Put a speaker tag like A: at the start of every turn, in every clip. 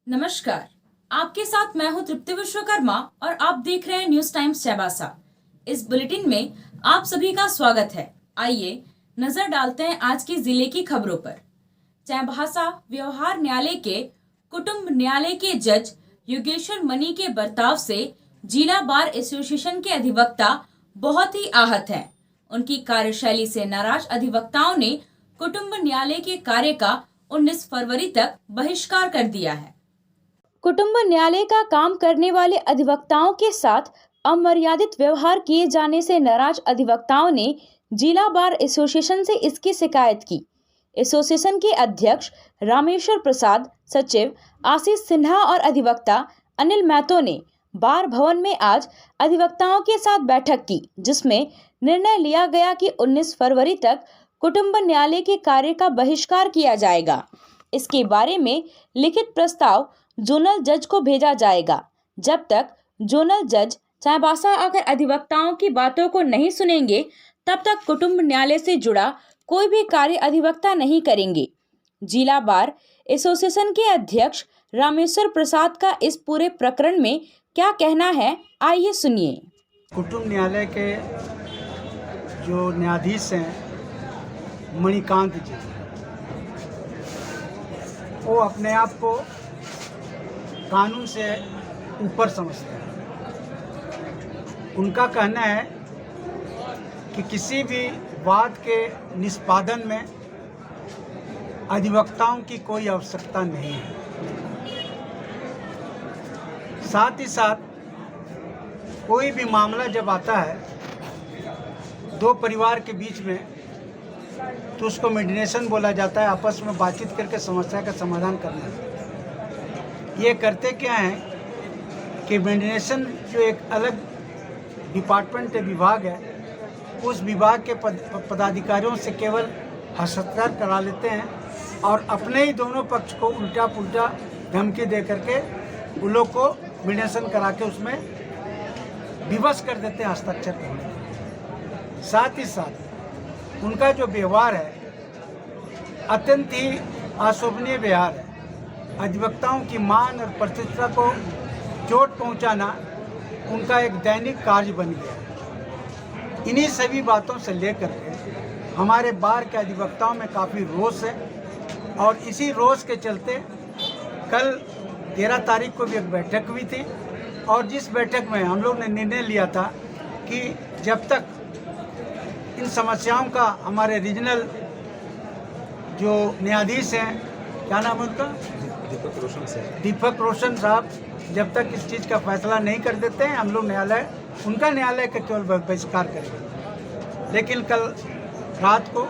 A: नमस्कार, आपके साथ मैं हूं तृप्ति विश्वकर्मा और आप देख रहे हैं न्यूज टाइम्स चाईबासा। इस बुलेटिन में आप सभी का स्वागत है। आइए नजर डालते हैं आज के जिले की खबरों पर। चाईबासा व्यवहार न्यायालय के कुटुंब न्यायालय के जज योगेश्वर मनी के बर्ताव से जिला बार एसोसिएशन के अधिवक्ता बहुत ही आहत हैं। उनकी कार्यशैली से नाराज अधिवक्ताओं ने कुटुंब न्यायालय के कार्य का 19 फरवरी तक बहिष्कार कर दिया है। कुटुंब न्यायालय का काम करने वाले अधिवक्ताओं के साथ अमर्यादित व्यवहार किए जाने से नाराज अधिवक्ताओं ने जिला बार एसोसिएशन से इसकी शिकायत की। एसोसिएशन के अध्यक्ष रामेश्वर प्रसाद, सचिव आशीष सिन्हा और अधिवक्ता अनिल महतो ने बार भवन में आज अधिवक्ताओं के साथ बैठक की, जिसमें निर्णय लिया गया कि 19 फरवरी तक कुटुंब न्यायालय के कार्य का बहिष्कार किया जाएगा। इसके बारे में लिखित प्रस्ताव जोनल जज को भेजा जाएगा। जब तक जोनल जज चाईबासा आकर अधिवक्ताओं की बातों को नहीं सुनेंगे, तब तक कुटुंब न्यायालय से जुड़ा कोई भी कार्य अधिवक्ता नहीं करेंगे। जिला बार एसोसिएशन के अध्यक्ष रामेश्वर प्रसाद का इस पूरे प्रकरण में क्या कहना है, आइए सुनिए।
B: कुटुंब न्यायालय के जो न्यायाधीश हैं मणिकांत जी, वो अपने आप को कानून से ऊपर समझते हैं। उनका कहना है कि किसी भी वाद के निष्पादन में अधिवक्ताओं की कोई आवश्यकता नहीं है। साथ ही साथ कोई भी मामला जब आता है दो परिवार के बीच में, तो उसको मीडिएशन बोला जाता है। आपस में बातचीत करके समस्या का समाधान करना। ये करते क्या हैं कि मीडिएशन जो एक अलग डिपार्टमेंट विभाग है, उस विभाग के पदाधिकारियों से केवल हस्ताक्षर करा लेते हैं और अपने ही दोनों पक्ष को उल्टा पुल्टा धमकी दे करके उन लोग को मीडिएशन करा के उसमें विवश कर देते हैं हस्ताक्षर करने के। साथ ही साथ उनका जो व्यवहार है अत्यंत ही अशोभनीय व्यवहार है। अधिवक्ताओं की मान और प्रतिष्ठा को चोट पहुंचाना उनका एक दैनिक कार्य बन गया। इन्हीं सभी बातों से लेकर के हमारे बार के अधिवक्ताओं में काफ़ी रोष है और इसी रोष के चलते कल 13 तारीख को भी एक बैठक हुई थी और जिस बैठक में हम लोग ने निर्णय लिया था कि जब तक इन समस्याओं का हमारे रीजनल जो न्यायाधीश हैं, क्या नाम है उनका, दीपक रोशन साहब, जब तक इस चीज़ का फैसला नहीं कर देते हैं, हम लोग उनका न्यायालय का केवल बहिष्कार करेंगे। लेकिन कल रात को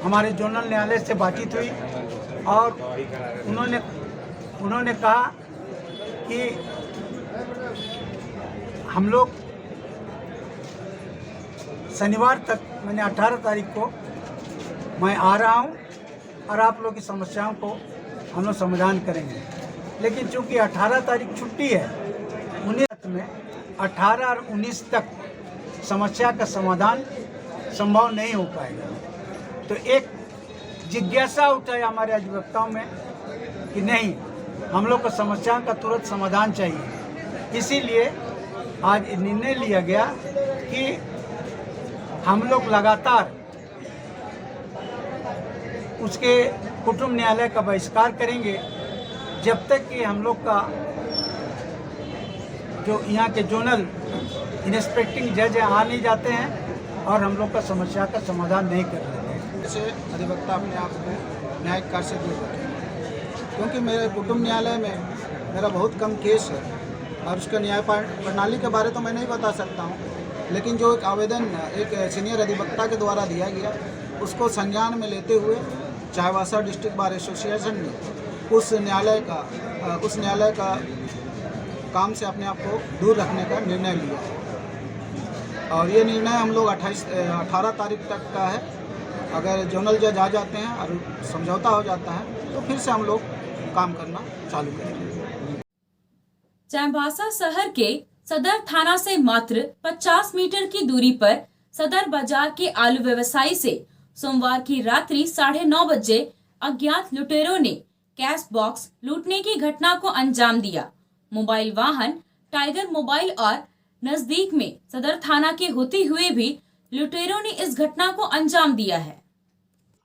B: हमारे जोनल न्यायालय से बातचीत हुई और उन्होंने कहा कि हम लोग शनिवार तक, मैंने 18 तारीख को मैं आ रहा हूं और आप लोग की समस्याओं को हम लोग समाधान करेंगे। लेकिन चूंकि 18 तारीख छुट्टी है, 19 में 18 और 19 तक समस्या का समाधान संभव नहीं हो पाएगा। तो एक जिज्ञासा उठाई हमारे अधिवक्ताओं में कि नहीं, हम लोग को समस्या का तुरंत समाधान चाहिए। इसीलिए आज निर्णय लिया गया कि हम लोग लगातार उसके कुटुंब न्यायालय का बहिष्कार करेंगे जब तक कि हम लोग का जो यहाँ के जोनल इंस्पेक्टिंग जज आ नहीं जाते हैं और हम लोग का समस्या का समाधान नहीं कर लेते हैं।
C: जैसे अधिवक्ता अपने आप को न्यायिक कार्य से दूर रखें, क्योंकि मेरे कुटुंब न्यायालय में मेरा बहुत कम केस है और उसका न्याय प्रणाली के बारे तो मैं नहीं बता सकता हूँ, लेकिन जो एक आवेदन एक सीनियर अधिवक्ता के द्वारा दिया गया उसको संज्ञान में लेते हुए चाईबासा डिस्ट्रिक्ट बार एसोसिएशन ने उस न्यायालय का काम से अपने आप को दूर रखने का निर्णय लिया है। और ये निर्णय हम लोग 18 तारीख तक का है। अगर जोनल जज आ जाते हैं और समझौता हो जाता है तो फिर से हम लोग काम करना चालू करेंगे।
A: चाईबासा शहर के सदर थाना से मात्र 50 मीटर की दूरी पर सदर बाजार के आलू व्यवसायी से सोमवार की रात्रि 9:30 बजे अज्ञात लुटेरों ने कैश बॉक्स लूटने की घटना को अंजाम दिया। मोबाइल वाहन टाइगर मोबाइल और नजदीक में सदर थाना के होते हुए भी लुटेरों ने इस घटना को अंजाम दिया है।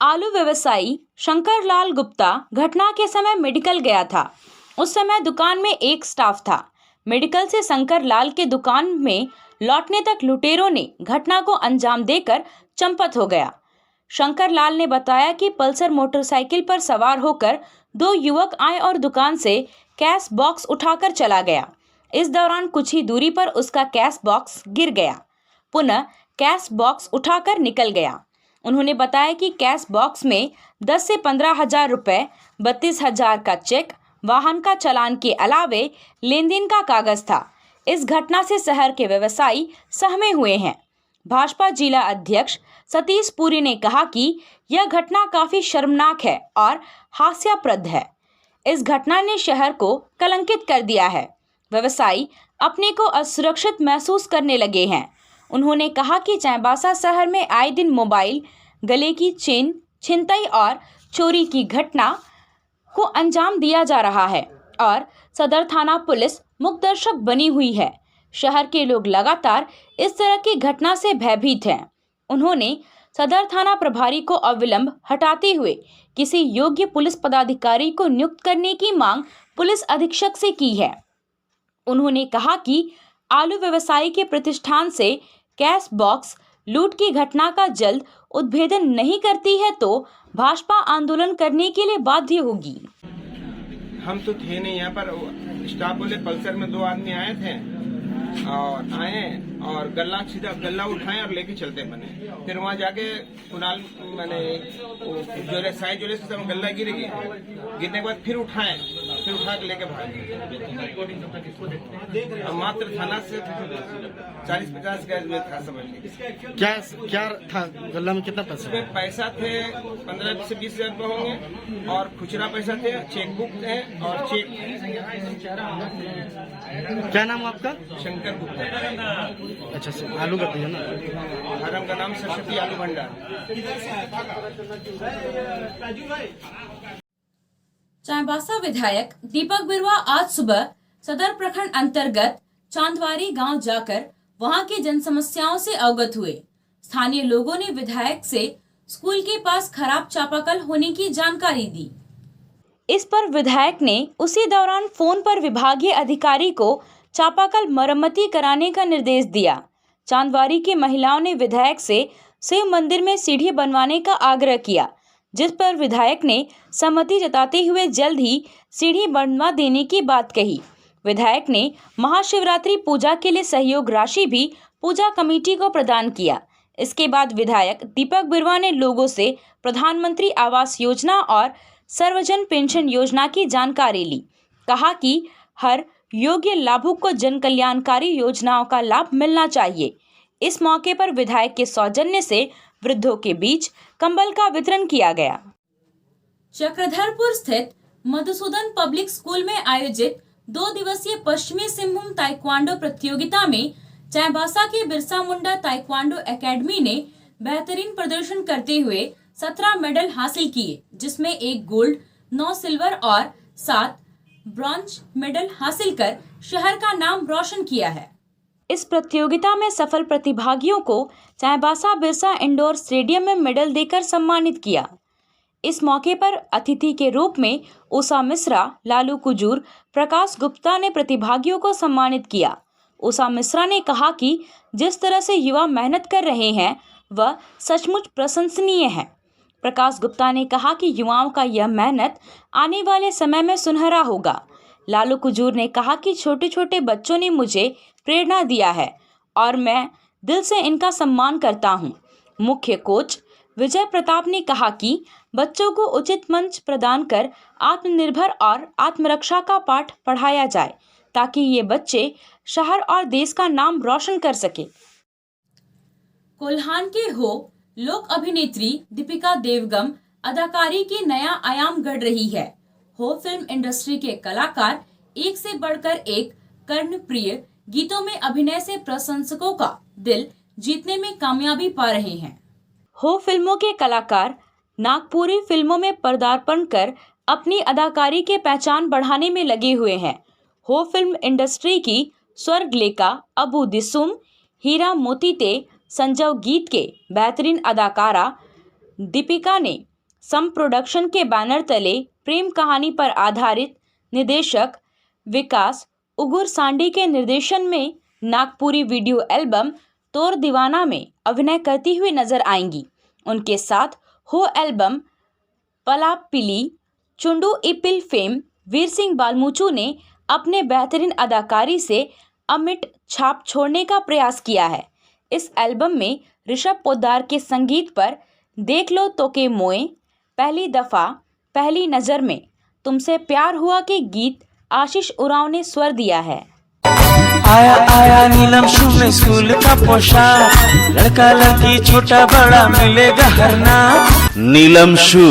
A: आलू व्यवसायी शंकर लाल गुप्ता घटना के समय मेडिकल गया था। उस समय दुकान में एक स्टाफ था। मेडिकल से शंकर लाल के दुकान में लौटने तक लुटेरों ने घटना को अंजाम देकर चंपत हो गया। शंकर लाल ने बताया कि पल्सर मोटरसाइकिल पर सवार होकर 2 युवक आए और दुकान से कैश बॉक्स उठाकर चला गया। इस दौरान कुछ ही दूरी पर उसका कैश बॉक्स गिर गया। पुनः कैश बॉक्स उठाकर निकल गया। उन्होंने बताया कि कैश बॉक्स में 10 से 15 हजार रुपये, 32,000 का चेक, वाहन का चालान के अलावे लेन देन का कागज था। इस घटना से शहर के व्यवसायी सहमे हुए हैं। भाजपा जिला अध्यक्ष सतीश पुरी ने कहा कि यह घटना काफी शर्मनाक है और हास्यास्पद है। इस घटना ने शहर को कलंकित कर दिया है। व्यवसायी अपने को असुरक्षित महसूस करने लगे हैं। उन्होंने कहा कि चाईबासा शहर में आए दिन मोबाइल, गले की चेन, छिनतई और चोरी की घटना को अंजाम दिया जा रहा है और सदर थाना पुलिस मूकदर्शक बनी हुई है। शहर के लोग लगातार इस तरह की घटना से भयभीत हैं। उन्होंने सदर थाना प्रभारी को अविलंब हटाते हुए किसी योग्य पुलिस पदाधिकारी को नियुक्त करने की मांग पुलिस अधीक्षक से की है। उन्होंने कहा कि आलू व्यवसायी के प्रतिष्ठान से कैश बॉक्स लूट की घटना का जल्द उद्भेदन नहीं करती है तो भाजपा आंदोलन करने के लिए बाध्य होगी।
D: हम तो थे नहीं यहाँ पर, स्टाफ बोले पल्सर में 2 आदमी आए थे और आए और सीधा गल्ला उठाए और लेके चलते बने। फिर वहाँ जाके कुणाल मैंने जोरे साई जोरे से सब गल्ला गिर गया। गिरने के बाद फिर उठा के लेके भागे। मात्र थाना से 40-50 गैस में था, समझ लीजिए।
E: क्या था गल्ला में? कितना पैसा?
D: उसमें पैसा थे 15 से 20 हजार रुपये होंगे और खुचरा पैसा थे, चेकबुक थे और चेक।
E: क्या नाम आपका?
D: शंकर गुप्ता।
E: अच्छा सर, आलू करती है ना?
D: हरम का नाम सरस्वती आलू भंडार।
A: चाईबासा विधायक दीपक बिरुआ आज सुबह सदर प्रखंड अंतर्गत चांदवारी गांव जाकर वहां की जन समस्याओं से अवगत हुए। स्थानीय लोगों ने विधायक से स्कूल के पास खराब चापाकल होने की जानकारी दी। इस पर विधायक ने उसी दौरान फोन पर विभागीय अधिकारी को चापाकल मरम्मती कराने का निर्देश दिया। चांदवारी की महिलाओं ने विधायक से शिव मंदिर में सीढ़ी बनवाने का आग्रह किया, जिस पर विधायक ने सहमति जताते हुए जल्द ही सीढ़ी बनवा देने की बात कही। विधायक ने महाशिवरात्रि पूजा के लिए सहयोग राशि भी पूजा कमेटी को प्रदान किया। इसके बाद विधायक दीपक बिरुआ ने लोगों से प्रधानमंत्री आवास योजना और सर्वजन पेंशन योजना की जानकारी ली। कहा कि हर योग्य लाभुक को जन कल्याणकारी योजनाओं का लाभ मिलना चाहिए। इस मौके पर विधायक के सौजन्य से वृद्धों के बीच कंबल का वितरण किया गया। चक्रधरपुर स्थित मधुसूदन पब्लिक स्कूल में आयोजित 2 दिवसीय पश्चिमी सिंहभूम ताइक्वांडो प्रतियोगिता में चाईबासा के बिरसा मुंडा ताइक्वांडो एकेडमी ने बेहतरीन प्रदर्शन करते हुए 17 मेडल हासिल किए, जिसमें 1 गोल्ड, 9 सिल्वर और 7 ब्रॉन्ज मेडल हासिल कर शहर का नाम रोशन किया है। इस प्रतियोगिता में सफल प्रतिभागियों को चाईबासा बिरसा इंडोर स्टेडियम में मेडल देकर सम्मानित किया। इस मौके पर अतिथि के रूप में उषा मिश्रा, लालू कुजूर, प्रकाश गुप्ता ने प्रतिभागियों को सम्मानित किया। उषा मिश्रा ने कहा कि जिस तरह से युवा मेहनत कर रहे हैं वह सचमुच प्रशंसनीय है। प्रकाश गुप्ता ने कहा कि युवाओं का यह मेहनत आने वाले समय में सुनहरा होगा। लालू कुजूर ने कहा कि छोटे छोटे बच्चों ने मुझे प्रेरणा दिया है और मैं दिल से इनका सम्मान करता हूं। मुख्य कोच विजय प्रताप ने कहा कि बच्चों को उचित मंच प्रदान कर आत्मनिर्भर और आत्मरक्षा का पाठ पढ़ाया जाए ताकि ये बच्चे शहर और देश का नाम रोशन कर सके। कोल्हान के हो लोक अभिनेत्री दीपिका देवगम अदाकारी की नया आयाम गढ़ रही है। हो फिल्म इंडस्ट्री के कलाकार एक से बढ़कर एक कर्णप्रिय गीतों में अभिनय से प्रशंसकों का दिल जीतने में कामयाबी पा रहे हैं। हो फिल्मों के कलाकार नागपुरी फिल्मों में पदार्पण कर अपनी अदाकारी के पहचान बढ़ाने में लगे हुए हैं। हो फिल्म इंडस्ट्री की स्वर्गलेखा अबू दिसुम, हीरा मोतीते, संजय गीत के बेहतरीन अदाकारा दीपिका ने सम प्रोडक्शन के बैनर तले प्रेम कहानी पर आधारित निर्देशक विकास उगुर सांडी के निर्देशन में नागपुरी वीडियो एल्बम तोर दीवाना में अभिनय करती हुई नजर आएंगी। उनके साथ हो एल्बम पलापिली चुंडू इपिल फेम वीर सिंह बालमुचू ने अपने बेहतरीन अदाकारी से अमिट छाप छोड़ने का प्रयास किया है। इस एल्बम में ऋषभ पोद्दार के संगीत पर देख लो तो के मोए, पहली दफ़ा, पहली नज़र में, तुमसे प्यार हुआ के गीत आशीष उरांव ने स्वर दिया है।
F: आया आया नीलम शू में स्कूल का पोशाक, लड़का लड़की छोटा बड़ा मिलेगा हर नाम। नीलम शू,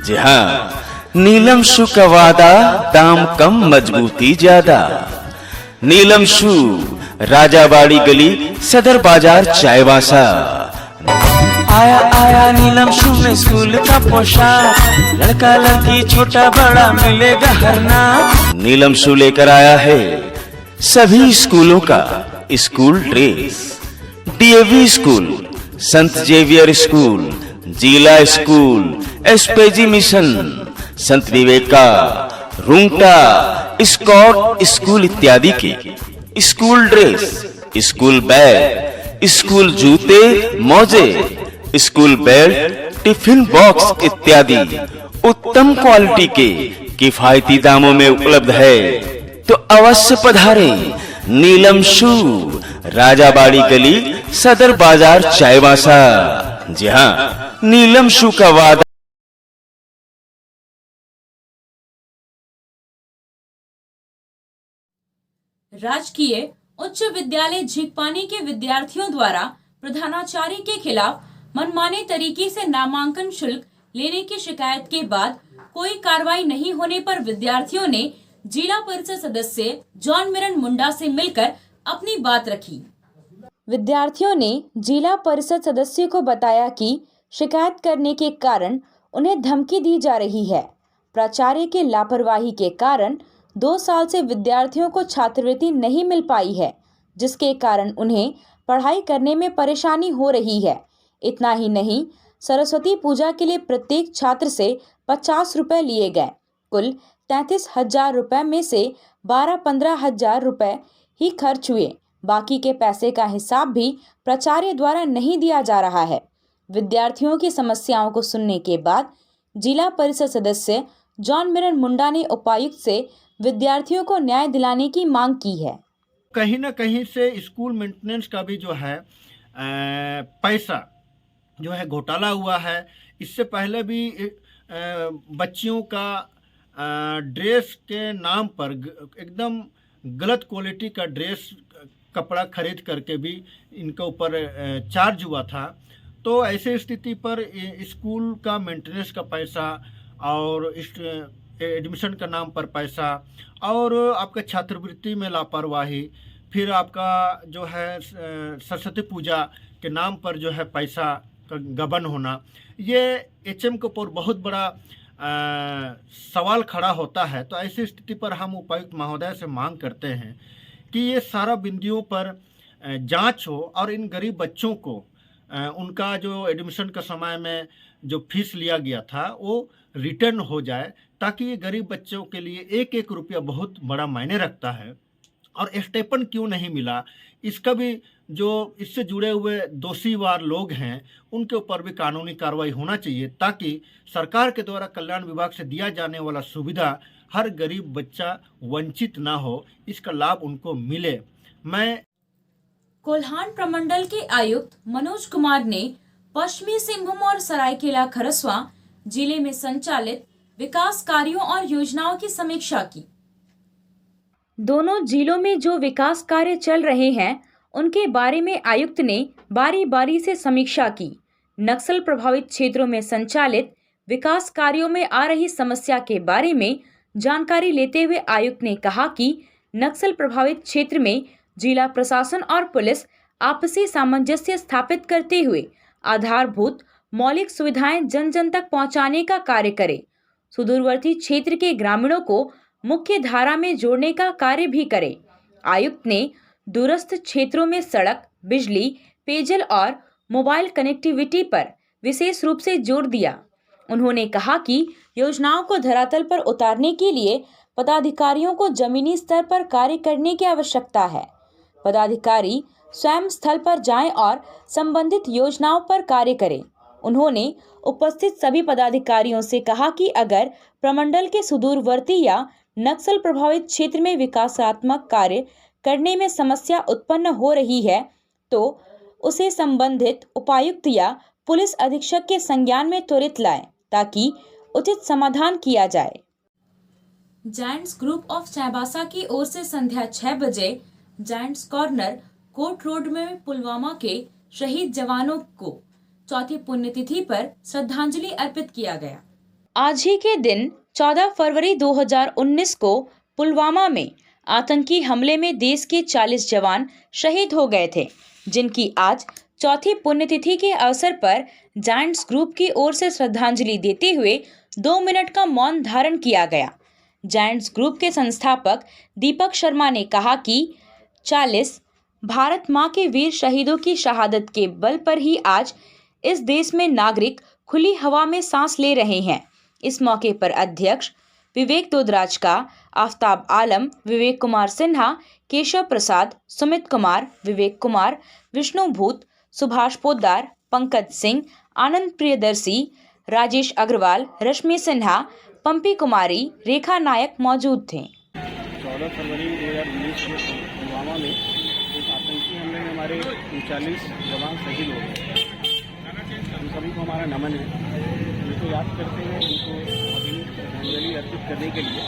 F: जी हाँ, नीलम शू का वादा, दाम कम मजबूती ज्यादा। नीलम शू, राजाबाड़ी गली, सदर बाजार, चायवासा। आया आया नीलम शू में स्कूल का पोशाक, लड़का लड़की छोटा बड़ा मिलेगा हर नाम। नीलम शू लेकर आया है सभी स्कूलों का स्कूल ड्रेस। डीएवी स्कूल, संत जेवियर स्कूल, जिला स्कूल, एसपीजी मिशन, संत विवेका, रुंगटा, स्कॉट स्कूल इत्यादि के school dress, school bag, school जूते, मोजे, स्कूल बेल्ट, टिफिन बॉक्स इत्यादि उत्तम क्वालिटी के किफायती दामों में उपलब्ध है। तो अवश्य पधारें नीलम शू, राजाबाड़ी गली, सदर बाजार, चायवासा। जी हाँ, नीलम शू का वादा।
A: राजकीय उच्च विद्यालय झींकपानी के विद्यार्थियों द्वारा प्रधानाचार्य के खिलाफ मनमाने तरीके से नामांकन शुल्क लेने की शिकायत के बाद कोई कार्रवाई नहीं होने पर विद्यार्थियों ने जिला परिषद सदस्य जॉन मिरन मुंडा से मिलकर अपनी बात रखी। विद्यार्थियों ने जिला परिषद सदस्य को बताया कि शिकायत करने के कारण उन्हें धमकी दी जा रही है। प्राचार्य के लापरवाही के कारण 2 साल से विद्यार्थियों को छात्रवृत्ति नहीं मिल पाई है, जिसके कारण उन्हें पढ़ाई करने में परेशानी हो रही है। इतना ही नहीं, सरस्वती पूजा के लिए प्रत्येक छात्र से 50 रुपए लिए गए। कुल 33,000 रुपए में से 12-15 हजार रुपए ही खर्च हुए। बाकी के पैसे का हिसाब भी प्राचार्य द्वारा नहीं दिया जा रहा है। विद्यार्थियों की समस्याओं को सुनने के बाद जिला परिषद सदस्य जॉन मिरन मुंडा ने उपायुक्त से विद्यार्थियों को न्याय दिलाने की मांग की है।
G: कहीं ना कहीं से स्कूल मेंटेनेंस का भी जो है पैसा जो है घोटाला हुआ है। इससे पहले भी बच्चियों का ड्रेस के नाम पर एकदम गलत क्वालिटी का ड्रेस कपड़ा खरीद करके भी इनके ऊपर चार्ज हुआ था। तो ऐसे स्थिति पर स्कूल का मेंटेनेंस का पैसा और एडमिशन का नाम पर पैसा और आपका छात्रवृत्ति में लापरवाही, फिर आपका जो है सरस्वती पूजा के नाम पर जो है पैसा का गबन होना, ये एचएम के ऊपर बहुत बड़ा सवाल खड़ा होता है। तो ऐसी स्थिति पर हम उपायुक्त महोदय से मांग करते हैं कि ये सारा बिंदुओं पर जांच हो और इन गरीब बच्चों को उनका जो एडमिशन का समय में जो फीस लिया गया था वो रिटर्न हो जाए, ताकि ये गरीब बच्चों के लिए एक एक रुपया बहुत बड़ा मायने रखता है। और स्टेपन क्यों नहीं मिला, इसका भी जो इससे जुड़े हुए दोषीवार लोग हैं उनके ऊपर भी कानूनी कार्रवाई होना चाहिए, ताकि सरकार के द्वारा कल्याण विभाग से दिया जाने वाला सुविधा हर गरीब बच्चा वंचित ना हो, इसका लाभ उनको मिले। मैं
A: कोल्हान प्रमंडल के आयुक्त मनोज कुमार ने पश्चिमी सिंहभूम और सरायकेला खरसवां जिले में संचालित विकास कार्यों और योजनाओं की समीक्षा की। दोनों जिलों में जो विकास कार्य चल रहे हैं उनके बारे में आयुक्त ने बारी बारी से समीक्षा की। नक्सल प्रभावित क्षेत्रों में संचालित विकास कार्यों में आ रही समस्या के बारे में जानकारी लेते हुए आयुक्त ने कहा कि नक्सल प्रभावित क्षेत्र में जिला प्रशासन और पुलिस आपसी सामंजस्य स्थापित करते हुए आधारभूत मौलिक सुविधाएं जन जन तक पहुंचाने का कार्य करे। सुदूरवर्ती क्षेत्र के ग्रामीणों को मुख्य धारा में जोड़ने का कार्य भी करे। आयुक्त ने दूरस्थ क्षेत्रों में सड़क, बिजली, पेयजल और मोबाइल कनेक्टिविटी पर विशेष रूप से जोर दिया। उन्होंने कहा कि योजनाओं को धरातल पर उतारने के लिए पदाधिकारियों को जमीनी स्तर पर कार्य करने की आवश्यकता है। पदाधिकारी स्वयं स्थल पर जाएं और संबंधित योजनाओं पर कार्य करें। उन्होंने उपस्थित सभी पदाधिकारियों से कहा कि अगर प्रमंडल के सुदूरवर्ती या नक्सल प्रभावित क्षेत्र में विकासात्मक कार्य करने में समस्या उत्पन्न हो रही है तो उसे संबंधित उपायुक्त या पुलिस अधीक्षक के संज्ञान में त्वरित लाएं ताकि उचित समाधान किया जाए। जायंट्स ग्रुप ऑफ चाईबासा की ओर से संध्या 6 बजे जायंट्स कॉर्नर कोर्ट रोड में पुलवामा के शहीद जवानों को चौथी पुण्यतिथि पर श्रद्धांजलि अर्पित किया गया। आज ही के दिन 14 फरवरी 2019 को पुलवामा में आतंकी हमले में देश के 40 जवान शहीद हो गए थे, जिनकी आज चौथी पुण्यतिथि के अवसर पर जायंट्स ग्रुप की ओर से श्रद्धांजलि देते हुए 2 मिनट का मौन धारण किया गया। जायंट्स ग्रुप के संस्थापक दीपक शर्मा ने कहा कि 40 भारत माँ के वीर शहीदों की शहादत के बल पर ही आज इस देश में नागरिक खुली हवा में सांस ले रहे हैं। इस मौके पर अध्यक्ष विवेक दोदराज का, आफ्ताब आलम, विवेक कुमार सिन्हा, केशव प्रसाद, सुमित कुमार, विवेक कुमार, विष्णु भूत, सुभाष पोद्दार, पंकज सिंह, आनंद प्रियदर्शी, राजेश अग्रवाल, रश्मि सिन्हा, पंपी कुमारी, रेखा नायक मौजूद थे।
H: 14 फरवरी 2019 को पुलवामा में एक आतंकी हमले में हमारे 39 जवान शहीद हो गए। हम सभी को हमारा नमन है। उनको याद करते हुए उनको अग्नि श्रद्धांजलि अर्पित करने के लिए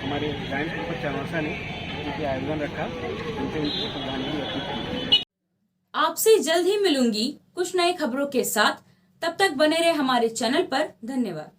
H: हमारे जायंट्स ग्रुप ऑफ चाईबासा ने उनके आयोजन रखा, उनको श्रद्धांजलि अर्पित की।
A: आपसे जल्द ही मिलूंगी कुछ नई खबरों के साथ। तब तक बने रहे हमारे चैनल पर। धन्यवाद।